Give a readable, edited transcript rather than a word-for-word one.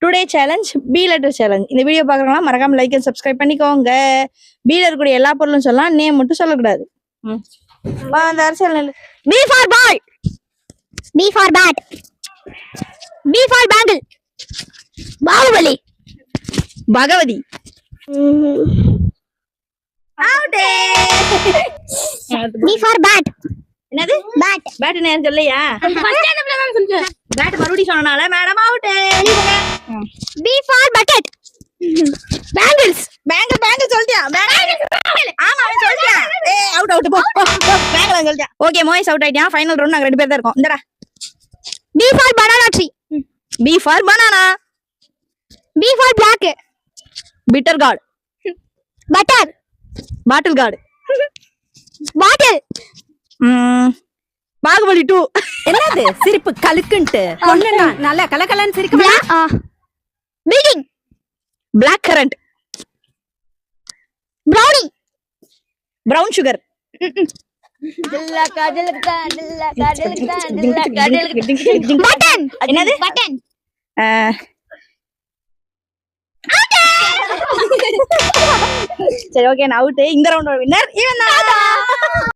Today challenge B letter challenge. இந்த video பாக்குறவங்க மறக்காம லைக் அண்ட் சப்ஸ்கிரைப் பண்ணிக்கோங்க. பில இருக்கக்கூடிய எல்லா பொருளும் சொல்லலாம், நேம் மட்டும் சொல்லக்கூடாது. அந்த அரசியல் B for boy, B for bat, B for bangle, Baahubali, Bhagavathi. B for bat. என்னது பேட்? பேட் நேம் சொல்லையா? பேட் மறுபடியும் சொன்னனால madam out. B for bucket, bangles, bangle bangle சொல்லிட்டியா? ஆமா அவன் சொல்லிட்டான். ஏய் அவுட் அவுட் போ. பேங்கிள் சொல்லிட்டியா? ஓகே மோயிஸ் அவுட் ஆயிட்டான். ஃபைனல் ரவுண்ட் நாங்க ரெண்டு பேர் தான் இருக்கோம். இந்தடா. B for banana tree, B for banana. B for black, bitter gourd, butter, bottle card, bottle, Baahubali 2. என்னது சிரிப்பு கலுக்குன்ட்டு பொண்ணுனா நல்லா கலகலன்னு சிரிக்க. Building, block current, brownie, brown sugar, button. என்னது பட்டன். சரி ஓகே நான் அவுட். இந்த ரவுண்டோட வின்னர் இவன் தான்.